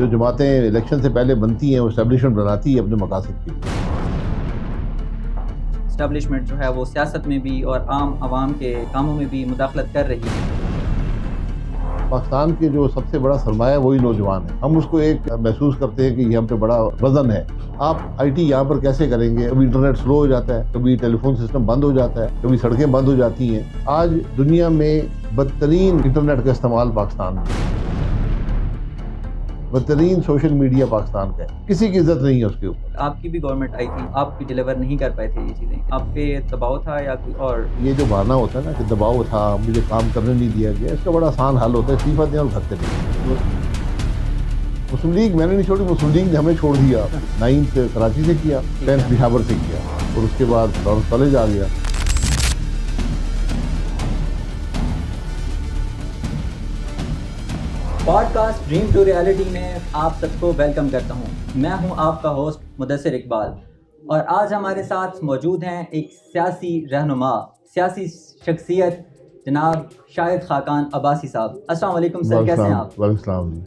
جو جماعتیں الیکشن سے پہلے بنتی ہیں وہ اسٹیبلشمنٹ بناتی ہے اپنے مقاصد کے لیے. اسٹیبلشمنٹ جو ہے وہ سیاست میں بھی اور عام عوام کے کاموں میں بھی مداخلت کر رہی ہے. پاکستان کے جو سب سے بڑا سرمایہ وہی نوجوان ہے. ہم اس کو ایک محسوس کرتے ہیں کہ یہ ہم پہ بڑا وزن ہے. آپ آئی ٹی یہاں پر کیسے کریں گے؟ کبھی انٹرنیٹ سلو ہو جاتا ہے, کبھی ٹیلی فون سسٹم بند ہو جاتا ہے, کبھی سڑکیں بند ہو جاتی ہیں. آج دنیا میں بدترین انٹرنیٹ کا استعمال پاکستان میں, بدترین سوشل میڈیا پاکستان کا ہے. کسی کی عزت نہیں ہے اس کے اوپر. آپ کی بھی گورنمنٹ آئی تھی, آپ بھی ڈیلیور نہیں کر پائے تھے یہ چیزیں. آپ پہ دباؤ تھا یا کوئی اور؟ یہ جو بہانہ ہوتا ہے نا کہ دباؤ تھا, مجھے کام کرنے نہیں دیا گیا, اس کا بڑا آسان حل ہوتا ہے استعفیٰ دیں اور گھر چلے جائیں. مسلم لیگ میں نے نہیں چھوڑی, مسلم لیگ نے ہمیں چھوڑ دیا. 9th کراچی سے کیا, 10th پشاور سے کیا, اور اس کے بعد لارنس کالج آ گیا. Podcast dream to reality میں آپ سب کو ویلکم کرتا ہوں. میں ہوں آپ کا ہوسٹ مدثر اقبال, اور آج ہمارے ساتھ موجود ہیں ایک سیاسی رہنما, سیاسی شخصیت جناب شاہد خاقان عباسی صاحب. السلام علیکم سر, کیسے ہیں آپ؟ وعلیکم السلام جی.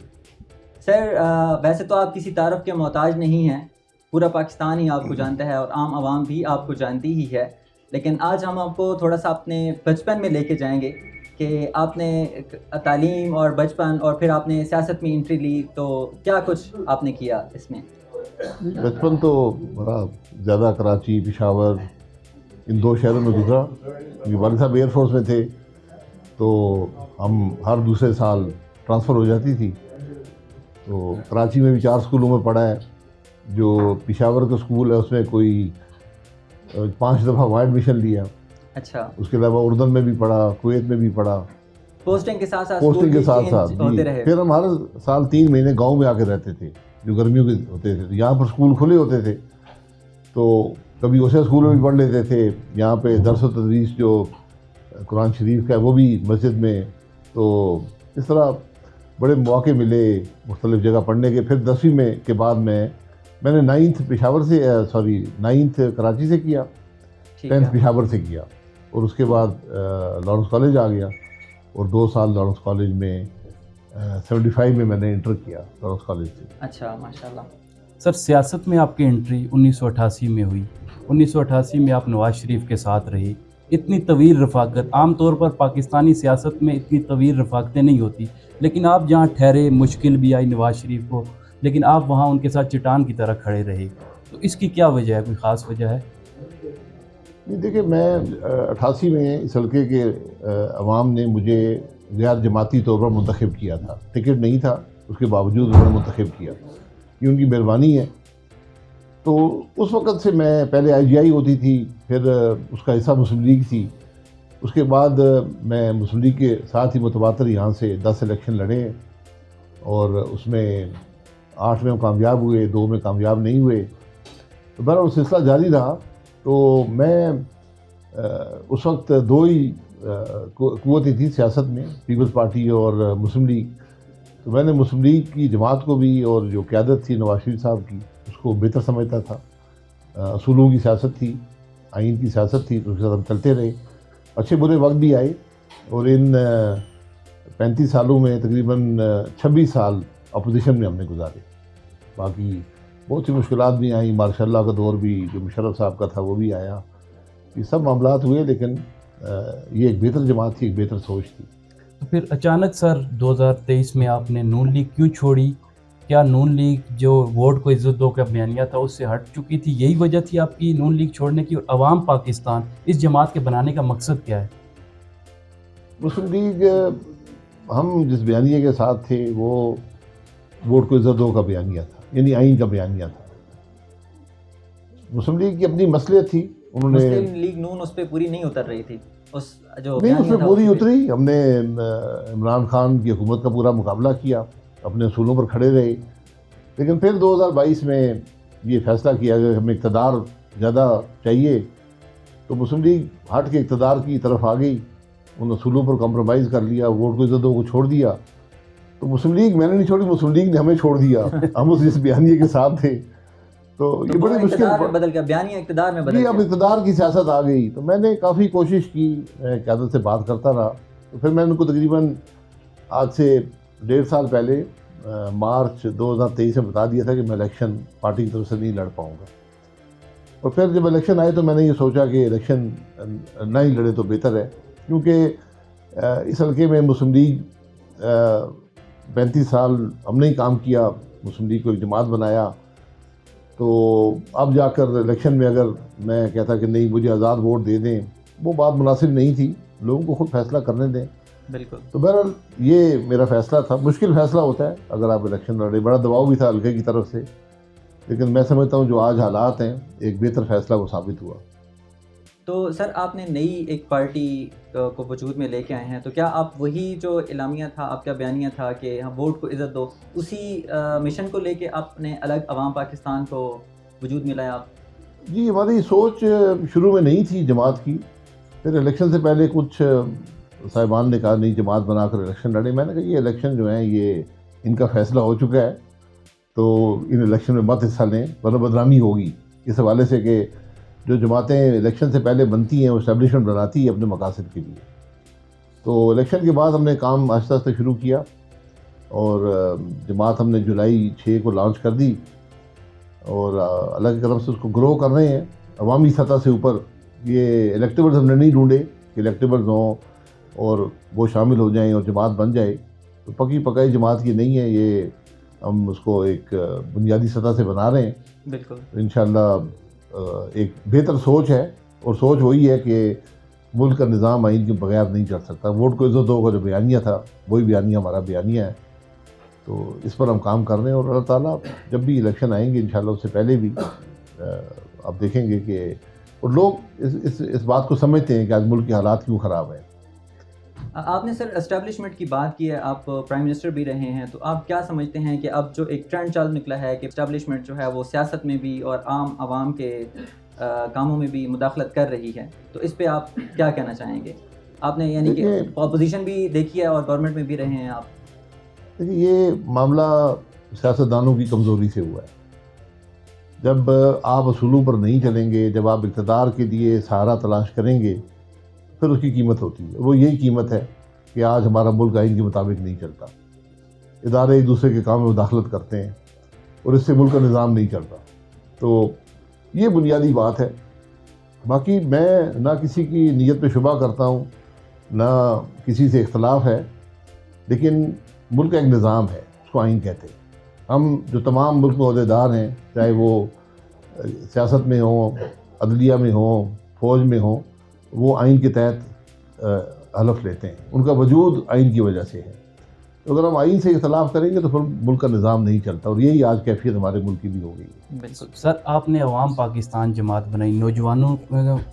سر ویسے تو آپ کسی تعارف کے محتاج نہیں ہیں, پورا پاکستان ہی آپ کو جانتا ہے اور عام عوام بھی آپ کو جانتی ہی ہے. لیکن آج ہم آپ کو تھوڑا سا اپنے بچپن میں لے کے جائیں گے کہ آپ نے تعلیم اور بچپن اور پھر آپ نے سیاست میں انٹری لی, تو کیا کچھ آپ نے کیا اس میں؟ بچپن تو بڑا زیادہ کراچی, پشاور, ان دو شہروں میں گزرا. کیونکہ والد صاحب ایئر فورس میں تھے تو ہم ہر دوسرے سال ٹرانسفر ہو جاتی تھی. تو کراچی میں بھی 4 اسکولوں میں پڑھا ہے. جو پشاور کا اسکول ہے اس میں کوئی 5 دفعہ وہاں ایڈمیشن لیا. اچھا. اس کے علاوہ اردن میں بھی پڑھا, کویت میں بھی پڑھا, پوسٹنگ کے ساتھ پوسٹنگ کے ساتھ ساتھ ہوتے رہے. پھر ہم ہر سال 3 مہینے گاؤں میں آ کے رہتے تھے جو گرمیوں کے ہوتے تھے. یہاں پر اسکول کھلے ہوتے تھے تو کبھی اسے اسکول میں بھی پڑھ لیتے تھے. یہاں پہ درس و تدریس جو قرآن شریف کا ہے وہ بھی مسجد میں. تو اس طرح بڑے مواقع ملے مختلف جگہ پڑھنے کے. پھر 10ویں میں کے بعد میں نے 9th پشاور سے 9th کراچی سے کیا, 10th پشاور سے کیا, اور اس کے بعد لارنس کالج آ گیا اور 2 سال لارنس کالج میں 75 میں نے انٹر کیا لارنس کالج سے. اچھا, ماشاء اللہ. سر سیاست میں آپ کی انٹری 1988 میں ہوئی. 1988 میں آپ نواز شریف کے ساتھ رہے. اتنی طویل رفاقت, عام طور پر پاکستانی سیاست میں اتنی طویل رفاقتیں نہیں ہوتی, لیکن آپ جہاں ٹھہرے مشکل بھی آئی نواز شریف کو, لیکن آپ وہاں ان کے ساتھ چٹان کی طرح کھڑے رہے. تو اس کی کیا وجہ ہے, کوئی خاص وجہ ہے؟ نہیں دیکھیں, میں 88 میں اس حلقے کے عوام نے مجھے غیر جماعتی طور پر منتخب کیا تھا. ٹکٹ نہیں تھا, اس کے باوجود انہوں نے منتخب کیا. یہ ان کی مہربانی ہے. تو اس وقت سے میں پہلے آئی جی آئی ہوتی تھی, پھر اس کا حصہ مسلم لیگ تھی. اس کے بعد میں مسلم لیگ کے ساتھ ہی متواتر یہاں سے 10 الیکشن لڑے, اور اس میں 8 میں کامیاب ہوئے, 2 میں کامیاب نہیں ہوئے. تو بہرحال سلسلہ جاری رہا. تو میں اس وقت 2 ہی قوتیں تھیں سیاست میں, پیپلز پارٹی اور مسلم لیگ. تو میں نے مسلم لیگ کی جماعت کو بھی, اور جو قیادت تھی نواز شریف صاحب کی, اس کو بہتر سمجھتا تھا. اصولوں کی سیاست تھی, آئین کی سیاست تھی, تو اس کے ساتھ ہم چلتے رہے. اچھے برے وقت بھی آئے, اور ان 35 سالوں میں تقریباً 26 سال اپوزیشن میں ہم نے گزارے. باقی بہت سی مشکلات بھی آئیں, ماشاء اللہ کا دور بھی جو مشرف صاحب کا تھا وہ بھی آیا. یہ سب معاملات ہوئے, لیکن یہ ایک بہتر جماعت تھی, ایک بہتر سوچ تھی. تو پھر اچانک سر 2023 میں آپ نے نون لیگ کیوں چھوڑی؟ کیا نون لیگ جو ووٹ کو عزت دو کا بیانیہ تھا اس سے ہٹ چکی تھی, یہی وجہ تھی آپ کی نون لیگ چھوڑنے کی؟ اور عوام پاکستان اس جماعت کے بنانے کا مقصد کیا ہے؟ مسلم لیگ ہم جس بیانیے کے ساتھ تھے وہ ووٹ کو عزت دو کا بیانیہ تھا, یعنی آئین کا بیانیہ تھا. مسلم لیگ کی اپنی مصلحت تھی. انہوں نے مسلم لیگ نون اس پہ پوری نہیں اتر رہی تھی, اس میں پوری اتری. ہم نے عمران خان کی حکومت کا پورا مقابلہ کیا, اپنے اصولوں پر کھڑے رہے. لیکن پھر 2022 میں یہ فیصلہ کیا کہ ہمیں اقتدار زیادہ چاہیے, تو مسلم لیگ ہٹ کے اقتدار کی طرف آ گئی. ان اصولوں پر کمپرومائز کر لیا, ووٹ کو عزت دو کو چھوڑ دیا. تو مسلم لیگ میں نے نہیں چھوڑی, مسلم لیگ نے ہمیں چھوڑ دیا. ہم اس بیانیے کے ساتھ تھے. تو یہ بڑی مشکل بدل گیا, بیانیہ اقتدار میں بدل گیا. اب اقتدار کی سیاست آ گئی. تو میں نے کافی کوشش کی, میں قیادت سے بات کرتا رہا. تو پھر میں ان کو تقریباً آج سے 1.5 سال پہلے مارچ 2023 میں بتا دیا تھا کہ میں الیکشن پارٹی کی طرف سے نہیں لڑ پاؤں گا، اور پھر جب الیکشن آئے تو میں نے یہ سوچا کہ الیکشن نہ ہی لڑے تو بہتر ہے، کیونکہ اس حلقے میں مسلم لیگ 35 سال ہم نے ہی کام کیا، مسلم لیگ کو ایک جماعت بنایا، تو اب جا کر الیکشن میں اگر میں کہتا کہ نہیں مجھے آزاد ووٹ دے دیں، وہ بات مناسب نہیں تھی، لوگوں کو خود فیصلہ کرنے دیں۔ بالکل۔ تو بہرحال یہ میرا فیصلہ تھا، مشکل فیصلہ ہوتا ہے اگر آپ الیکشن لڑے، بڑا دباؤ بھی تھا حلقے کی طرف سے، لیکن میں سمجھتا ہوں جو آج حالات ہیں ایک بہتر فیصلہ وہ ثابت ہوا۔ تو سر آپ نے نئی ایک پارٹی کو وجود میں لے کے آئے ہیں، تو کیا آپ وہی جو اعلامیہ تھا، آپ کا بیانیہ تھا کہ ہم ووٹ کو عزت دو، اسی مشن کو لے کے آپ نے الگ عوام پاکستان کو وجود میں لایا آپ؟ جی، ہماری سوچ شروع میں نہیں تھی جماعت کی، پھر الیکشن سے پہلے کچھ صاحبان نے کہا نہیں جماعت بنا کر الیکشن لڑیں، میں نے کہا یہ الیکشن جو ہیں یہ ان کا فیصلہ ہو چکا ہے، تو ان الیکشن میں مت حصہ لیں ورنہ بدنامی ہوگی، اس حوالے سے کہ جو جماعتیں الیکشن سے پہلے بنتی ہیں وہ اسٹیبلشمنٹ بناتی ہے اپنے مقاصد کے لیے۔ تو الیکشن کے بعد ہم نے کام آہستہ آہستہ شروع کیا، اور جماعت ہم نے جولائی 6 کو لانچ کر دی، اور اللہ کی کرم سے اس کو گرو کر رہے ہیں عوامی سطح سے اوپر۔ یہ الیکٹیبلز ہم نے نہیں ڈھونڈے کہ الیکٹیبلز ہوں اور وہ شامل ہو جائیں اور جماعت بن جائے، تو پکی پکائی جماعت کی نہیں ہے، یہ ہم اس کو ایک بنیادی سطح سے بنا رہے ہیں۔ بالکل انشاءاللہ ایک بہتر سوچ ہے، اور سوچ وہی ہے کہ ملک کا نظام آئین کے بغیر نہیں چل سکتا۔ ووٹ کو عزت دو کا جو بیانیہ تھا وہی بیانیہ ہمارا بیانیہ ہے، تو اس پر ہم کام کر رہے ہیں، اور اللہ تعالیٰ جب بھی الیکشن آئیں گے انشاءاللہ اس سے پہلے بھی آپ دیکھیں گے کہ اور لوگ اس بات کو سمجھتے ہیں کہ آج ملک کے حالات کیوں خراب ہیں۔ آپ نے سر اسٹیبلشمنٹ کی بات کی ہے، آپ پرائم منسٹر بھی رہے ہیں، تو آپ کیا سمجھتے ہیں کہ اب جو ایک ٹرینڈ چال نکلا ہے کہ اسٹیبلشمنٹ جو ہے وہ سیاست میں بھی اور عام عوام کے کاموں میں بھی مداخلت کر رہی ہے، تو اس پہ آپ کیا کہنا چاہیں گے؟ آپ نے یعنی کہ اپوزیشن بھی دیکھی ہے اور گورنمنٹ میں بھی رہے ہیں آپ۔ دیکھیے یہ معاملہ سیاستدانوں کی کمزوری سے ہوا ہے، جب آپ اصولوں پر نہیں چلیں گے، جب آپ اقتدار کے لیے سہارا تلاش کریں گے، پھر اس کی قیمت ہوتی ہے، وہ یہی قیمت ہے کہ آج ہمارا ملک آئین کے مطابق نہیں چلتا، ادارے ایک دوسرے کے کام میں مداخلت کرتے ہیں، اور اس سے ملک کا نظام نہیں چلتا۔ تو یہ بنیادی بات ہے، باقی میں نہ کسی کی نیت پہ شبہ کرتا ہوں، نہ کسی سے اختلاف ہے، لیکن ملک کا ایک نظام ہے، اس کو آئین کہتے ہیں۔ ہم جو تمام ملک میں عہدیدار ہیں، چاہے وہ سیاست میں ہوں، عدلیہ میں ہوں، فوج میں ہوں، وہ آئین کے تحت حلف لیتے ہیں، ان کا وجود آئین کی وجہ سے ہے۔ تو اگر ہم آئین سے اختلاف کریں گے تو پھر ملک کا نظام نہیں چلتا، اور یہی آج کیفیت ہمارے ملک کی بھی ہو گئی ہے۔ بالکل سر آپ نے عوام پاکستان جماعت بنائی، نوجوانوں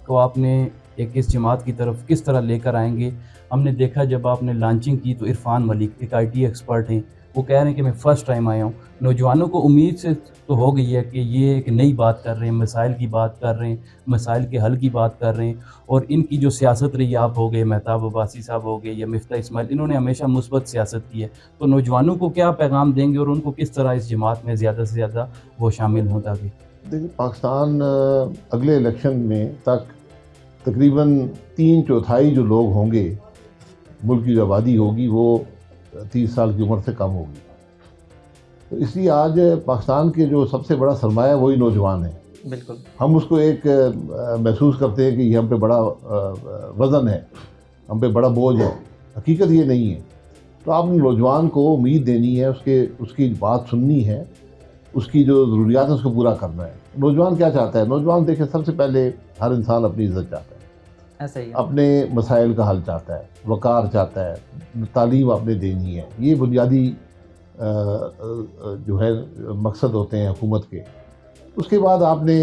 کو آپ نے ایک اس جماعت کی طرف کس طرح لے کر آئیں گے؟ ہم نے دیکھا جب آپ نے لانچنگ کی تو عرفان ملک ایک آئی ٹی ایکسپرٹ ہیں، وہ کہہ رہے ہیں کہ میں فرسٹ ٹائم آیا ہوں۔ نوجوانوں کو امید سے تو ہو گئی ہے کہ یہ ایک نئی بات کر رہے ہیں، مسائل کی بات کر رہے ہیں، مسائل کے حل کی بات کر رہے ہیں، اور ان کی جو سیاست رہی، آپ ہو گئے، مہتاب عباسی صاحب ہو گئے یا مفتاح اسماعیل، انہوں نے ہمیشہ مثبت سیاست کی ہے، تو نوجوانوں کو کیا پیغام دیں گے اور ان کو کس طرح اس جماعت میں زیادہ سے زیادہ وہ شامل ہوں تاکہ؟ دیکھیں پاکستان اگلے الیکشن میں تک تقریباً 3/4 جو لوگ ہوں گے، ملک کی جو آبادی ہوگی وہ 30 سال کی عمر سے کم ہوگی، تو اس لیے آج پاکستان کے جو سب سے بڑا سرمایہ وہی نوجوان ہیں۔ بالکل ہم اس کو ایک محسوس کرتے ہیں کہ یہ ہم پہ بڑا وزن ہے، ہم پہ بڑا بوجھ ہے، حقیقت یہ نہیں ہے۔ تو آپ نے نوجوان کو امید دینی ہے، اس کی بات سننی ہے، اس کی جو ضروریات ہیں اس کو پورا کرنا ہے۔ نوجوان کیا چاہتا ہے؟ نوجوان دیکھیں سب سے پہلے ہر انسان اپنی عزت چاہتا ہے، ایسا ہی ہے۔ اپنے مسائل کا حل چاہتا ہے، وقار چاہتا ہے، تعلیم آپ نے دینی ہے، یہ بنیادی جو ہے مقصد ہوتے ہیں حکومت کے۔ اس کے بعد آپ نے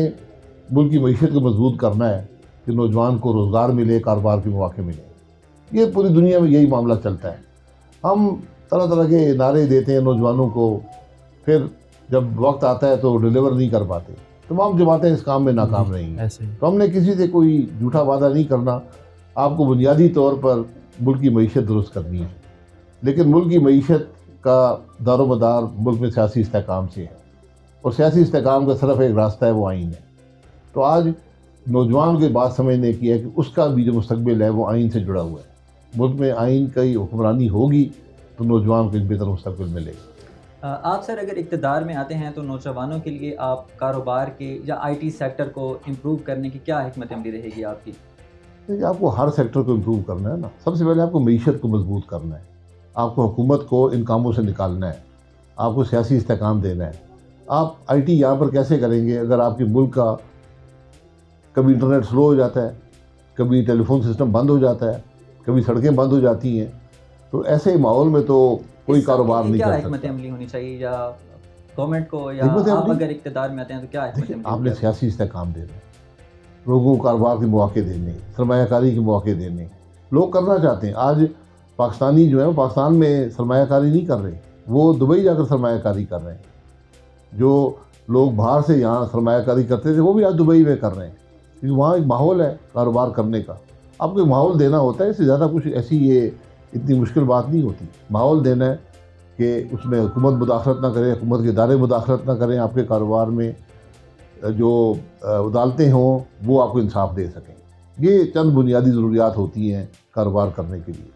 ملک کی معیشت کو مضبوط کرنا ہے کہ نوجوان کو روزگار ملے، کاروبار کے مواقع ملے۔ یہ پوری دنیا میں یہی معاملہ چلتا ہے۔ ہم طرح طرح کے نعرے دیتے ہیں نوجوانوں کو، پھر جب وقت آتا ہے تو ڈیلیور نہیں کر پاتے۔ تمام جماعتیں اس کام میں ناکام رہی ہیں۔ ایسے ہی تو ہم نے کسی سے کوئی جھوٹا وعدہ نہیں کرنا، آپ کو بنیادی طور پر ملک کی معیشت درست کرنی ہے، لیکن ملک کی معیشت کا دار و مدار ملک میں سیاسی استحکام سے ہے، اور سیاسی استحکام کا صرف ایک راستہ ہے، وہ آئین ہے۔ تو آج نوجوان کی بات سمجھنے کی ہے کہ اس کا بھی جو مستقبل ہے وہ آئین سے جڑا ہوا ہے۔ ملک میں آئین کی حکمرانی ہوگی تو نوجوان کو ایک بہتر مستقبل ملے گا۔ آپ سر اگر اقتدار میں آتے ہیں تو نوجوانوں کے لیے آپ کاروبار کے یا آئی ٹی سیکٹر کو امپروو کرنے کی کیا حکمت عملی رہے گی آپ کی؟ دیکھیے آپ کو ہر سیکٹر کو امپروو کرنا ہے نا. سب سے پہلے آپ کو معیشت کو مضبوط کرنا ہے, آپ کو حکومت کو ان کاموں سے نکالنا ہے, آپ کو سیاسی استحکام دینا ہے. آپ آئی ٹی یہاں پر کیسے کریں گے اگر آپ کے ملک کا کبھی انٹرنیٹ سلو ہو جاتا ہے, کبھی ٹیلی فون سسٹم بند ہو جاتا ہے, کبھی سڑکیں بند ہو جاتی ہیں, تو ایسے ماحول میں تو کوئی کاروبار نہیں کیا کر حکمت سکتا. عملی ہونی چاہیے یا گورنمنٹ کو یا حکمت آپ عملی اگر اقتدار میں آتے ہیں تو کیا حکمت دیکھیے عملی آپ نے ہوگی؟ سیاسی استحکام دینا, لوگوں کو کاروبار کے مواقع دینے, سرمایہ کاری کے مواقع دینے. لوگ کرنا چاہتے ہیں. آج پاکستانی جو ہے وہ پاکستان میں سرمایہ کاری نہیں کر رہے, وہ دبئی جا کر سرمایہ کاری کر رہے ہیں. جو لوگ باہر سے یہاں سرمایہ کاری کرتے تھے وہ بھی آج دبئی میں کر رہے ہیں, کیونکہ وہاں ایک ماحول ہے کاروبار کرنے کا. آپ کو ایک ماحول دینا ہوتا ہے, اس سے زیادہ کچھ ایسی یہ اتنی مشکل بات نہیں ہوتی. ماحول دینا ہے کہ اس میں حکومت مداخلت نہ کرے, حکومت کے ادارے مداخلت نہ کریں آپ کے کاروبار میں, جو عدالتیں ہوں وہ آپ کو انصاف دے سکیں. یہ چند بنیادی ضروریات ہوتی ہیں کاروبار کرنے کے لیے.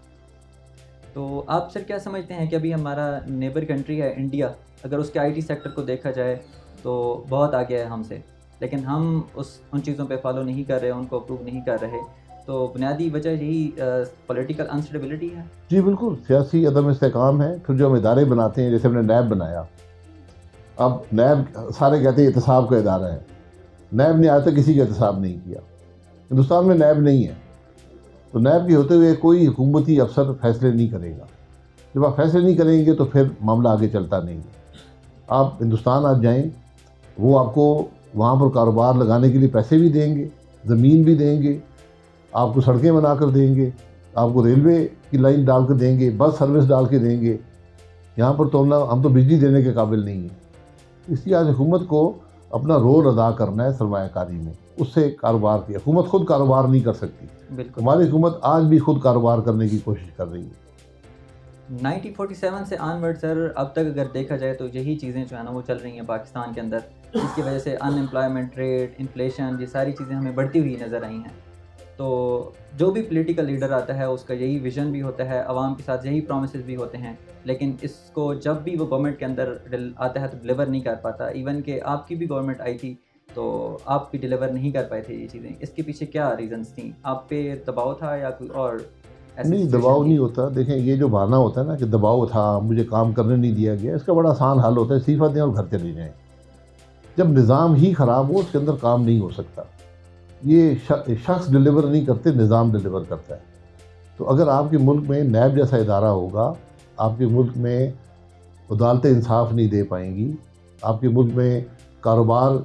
تو آپ سر کیا سمجھتے ہیں کہ ابھی ہمارا نیبر کنٹری ہے انڈیا, اگر اس کے آئی ٹی سیکٹر کو دیکھا جائے تو بہت آگے ہے ہم سے, لیکن ہم ان چیزوں پہ فالو نہیں کر رہے, ان کو اپروو نہیں کر رہے, تو بنیادی وجہ یہی پولیٹیکل انسٹیبلٹی ہے؟ جی بالکل, سیاسی عدم استحکام ہے. پھر جو ہم ادارے بناتے ہیں, جیسے ہم نے نیب بنایا, اب نیب سارے کہتے ہیں احتساب کا ادارہ ہے. نیب نے آج تک کسی کا احتساب نہیں کیا. ہندوستان میں نیب نہیں ہے, تو نیب کے ہوتے ہوئے کوئی حکومتی افسر فیصلے نہیں کرے گا. جب آپ فیصلے نہیں کریں گے تو پھر معاملہ آگے چلتا نہیں ہے. آپ ہندوستان آج جائیں, وہ آپ کو وہاں پر کاروبار لگانے کے لیے پیسے بھی دیں گے, زمین بھی دیں گے, آپ کو سڑکیں بنا کر دیں گے, آپ کو ریلوے کی لائن ڈال کر دیں گے, بس سروس ڈال کے دیں گے. یہاں پر تو ہم تو بجلی دینے کے قابل نہیں ہیں. اس لیے آج حکومت کو اپنا رول ادا کرنا ہے سرمایہ کاری میں. اس سے کاروبار کی حکومت خود کاروبار نہیں کر سکتی. بالکل. ہماری حکومت آج بھی خود کاروبار کرنے کی کوشش کر رہی ہے. 1947 سے آنورڈ سر اب تک اگر دیکھا جائے تو یہی چیزیں جو ہے نا وہ چل رہی ہیں پاکستان کے اندر, جس کی وجہ سے ان امپلائمنٹ ریٹ, انفلیشن, یہ ساری چیزیں ہمیں بڑھتی ہوئی نظر آئی ہیں. تو جو بھی پولیٹیکل لیڈر آتا ہے اس کا یہی ویژن بھی ہوتا ہے, عوام کے ساتھ یہی پرومسز بھی ہوتے ہیں, لیکن اس کو جب بھی وہ گورنمنٹ کے اندر آتا ہے تو ڈلیور نہیں کر پاتا. ایون کہ آپ کی بھی گورنمنٹ آئی تھی تو آپ بھی ڈلیور نہیں کر پائے تھے یہ چیزیں. اس کے پیچھے کیا ریزنس تھیں؟ آپ پہ دباؤ تھا یا کوئی اور نہیں, دباؤ نہیں ہوتا. دیکھیں یہ جو بہانہ ہوتا ہے نا کہ دباؤ تھا, مجھے کام کرنے نہیں دیا گیا, اس کا بڑا آسان حل ہوتا ہے, استعفیٰ دیں اور گھر چلے جائیں. جب نظام ہی خراب ہو اس کے اندر کام نہیں ہو سکتا. یہ شخص ڈلیور نہیں کرتے, نظام ڈلیور کرتا ہے. تو اگر آپ کے ملک میں نیب جیسا ادارہ ہوگا, آپ کے ملک میں عدالتیں انصاف نہیں دے پائیں گی, آپ کے ملک میں کاروبار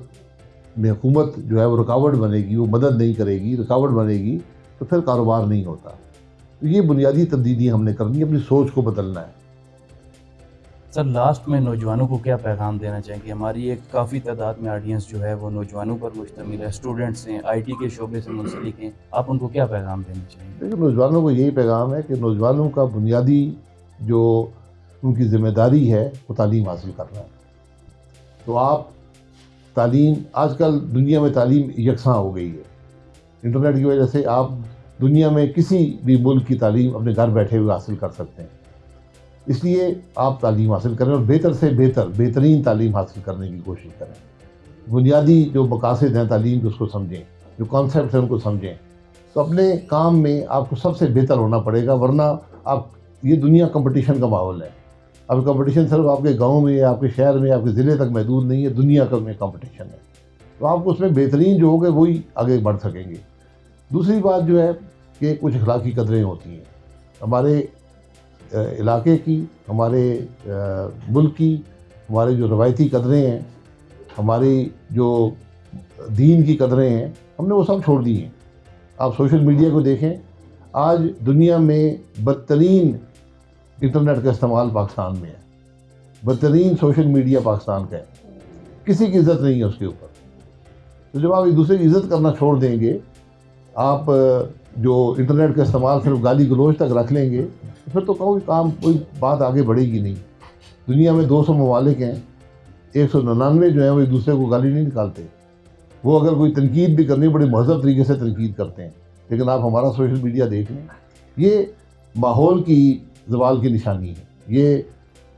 میں حکومت جو ہے وہ رکاوٹ بنے گی, وہ مدد نہیں کرے گی, رکاوٹ بنے گی, تو پھر کاروبار نہیں ہوتا. یہ بنیادی تبدیلیاں ہم نے کرنی ہے, اپنی سوچ کو بدلنا ہے. سر لاسٹ میں نوجوانوں کو کیا پیغام دینا چاہیں گے؟ ہماری ایک کافی تعداد میں آڈینس جو ہے وہ نوجوانوں پر مشتمل ہے, اسٹوڈنٹس ہیں, آئی ٹی کے شعبے سے منسلک ہیں, آپ ان کو کیا پیغام دینا چاہیں گے؟ لیکن نوجوانوں کو یہی پیغام ہے کہ نوجوانوں کا بنیادی جو ان کی ذمہ داری ہے وہ تعلیم حاصل کرنا ہے. تو آپ تعلیم, آج کل دنیا میں تعلیم یکساں ہو گئی ہے. انٹرنیٹ کی وجہ سے آپ دنیا میں کسی بھی ملک کی تعلیم اپنے گھر بیٹھے ہوئے حاصل کر سکتے ہیں. اس لیے آپ تعلیم حاصل کریں اور بہتر سے بہترین تعلیم حاصل کرنے کی کوشش کریں. بنیادی جو مقاصد ہیں تعلیم کے اس کو سمجھیں, جو کانسیپٹس ہیں ان کو سمجھیں. تو اپنے کام میں آپ کو سب سے بہتر ہونا پڑے گا, ورنہ آپ, یہ دنیا کمپٹیشن کا ماحول ہے. اب کمپٹیشن صرف آپ کے گاؤں میں, آپ کے شہر میں, آپ کے ضلع تک محدود نہیں ہے, دنیا کا میں کمپٹیشن ہے. تو آپ کو اس میں بہترین جو ہوگے وہی آگے بڑھ سکیں گے. دوسری بات جو ہے کہ کچھ اخلاقی قدریں ہوتی ہیں ہمارے علاقے کی, ہمارے ملک کی, ہمارے جو روایتی قدریں ہیں, ہماری جو دین کی قدریں ہیں, ہم نے وہ سب چھوڑ دی ہیں. آپ سوشل میڈیا کو دیکھیں, آج دنیا میں بدترین انٹرنیٹ کا استعمال پاکستان میں ہے, بدترین سوشل میڈیا پاکستان کا ہے, کسی کی عزت نہیں ہے اس کے اوپر. تو جب آپ ایک دوسرے کی عزت کرنا چھوڑ دیں گے, آپ جو انٹرنیٹ کا استعمال صرف گالی گلوچ تک رکھ لیں گے, پھر تو کوئی بات آگے بڑھے گی نہیں. دنیا میں 200 ممالک ہیں, 199 جو ہیں وہ ایک دوسرے کو گالی نہیں نکالتے. وہ اگر کوئی تنقید بھی کرنی بڑے مہذب طریقے سے تنقید کرتے ہیں. لیکن آپ ہمارا سوشل میڈیا دیکھ لیں, یہ ماحول کی زوال کی نشانی ہے. یہ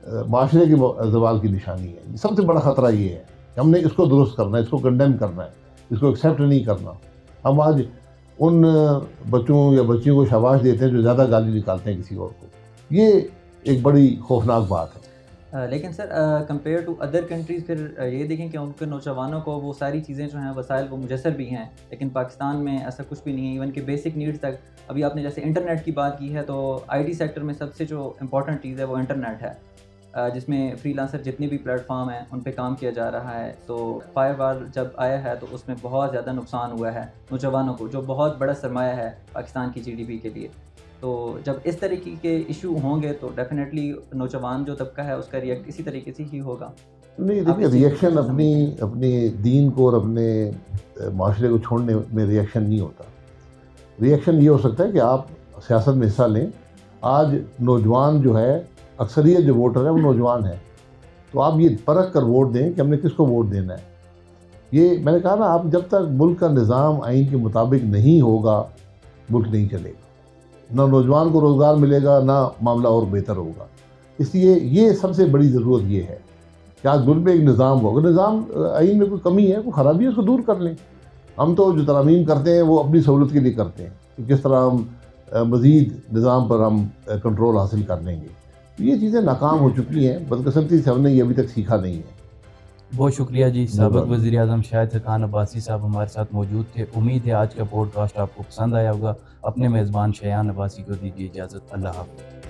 معاشرے کے زوال کی نشانی ہے. سب سے بڑا خطرہ یہ ہے کہ ہم نے اس کو درست کرنا ہے, اس کو کنڈیم کرنا ہے, اس کو ایکسیپٹ نہیں کرنا. ہم آج ان بچوں یا بچیوں کو شاباش دیتے ہیں جو زیادہ گالی نکالتے ہیں کسی اور کو. یہ ایک بڑی خوفناک بات ہے. لیکن سر کمپیئر ٹو ادر کنٹریز پھر یہ دیکھیں کہ ان کے نوجوانوں کو وہ ساری چیزیں جو ہیں وسائل وہ میسر بھی ہیں, لیکن پاکستان میں ایسا کچھ بھی نہیں ہے. ایون کہ بیسک نیڈس تک, ابھی آپ نے جیسے انٹرنیٹ کی بات کی ہے, تو آئی ٹی سیکٹر میں سب سے جو امپورٹنٹ چیز ہے وہ انٹرنیٹ ہے, جس میں فری لانسر جتنے بھی پلیٹ فارم ہیں ان پہ کام کیا جا رہا ہے. تو فائر وار جب آیا ہے تو اس میں بہت زیادہ نقصان ہوا ہے نوجوانوں کو, جو بہت بڑا سرمایہ ہے پاکستان کی GDP کے لیے. تو جب اس طریقے کے ایشو ہوں گے تو ڈیفینیٹلی نوجوان جو طبقہ ہے اس کا ریئیکٹ اسی طریقے سے ہی ہوگا. نہیں دیکھیے, ریئیکشن اپنی دین کو اور اپنے معاشرے کو چھوڑنے میں ریئیکشن نہیں ہوتا. ریئیکشن یہ ہو سکتا ہے کہ آپ سیاست میں حصہ لیں. آج نوجوان جو ہے, اکثریت جو ووٹر ہیں وہ نوجوان ہیں, تو آپ یہ پرکھ کر ووٹ دیں کہ ہم نے کس کو ووٹ دینا ہے. یہ میں نے کہا نا, آپ جب تک ملک کا نظام آئین کے مطابق نہیں ہوگا ملک نہیں چلے گا. نہ نوجوان کو روزگار ملے گا, نہ معاملہ اور بہتر ہوگا. اس لیے یہ سب سے بڑی ضرورت یہ ہے کہ آج ملک میں ایک نظام ہو. اگر نظام آئین میں کوئی کمی ہے, کوئی خرابی ہے, اس کو دور کر لیں. ہم تو جو ترامیم کرتے ہیں وہ اپنی سہولت کے لیے کرتے ہیں کہ کس طرح ہم مزید نظام پر ہم کنٹرول حاصل کر لیں گے. یہ چیزیں ناکام ہو چکی ہیں, بدقسمتی سے ہم نے یہ ابھی تک سیکھا نہیں ہے. بہت شکریہ جی. سابق وزیر اعظم شاہد حقان عباسی صاحب ہمارے ساتھ موجود تھے. امید ہے آج کا پوڈ کاسٹ آپ کو پسند آیا ہوگا. اپنے میزبان شایان عباسی کو دیجیے اجازت. اللہ حافظ.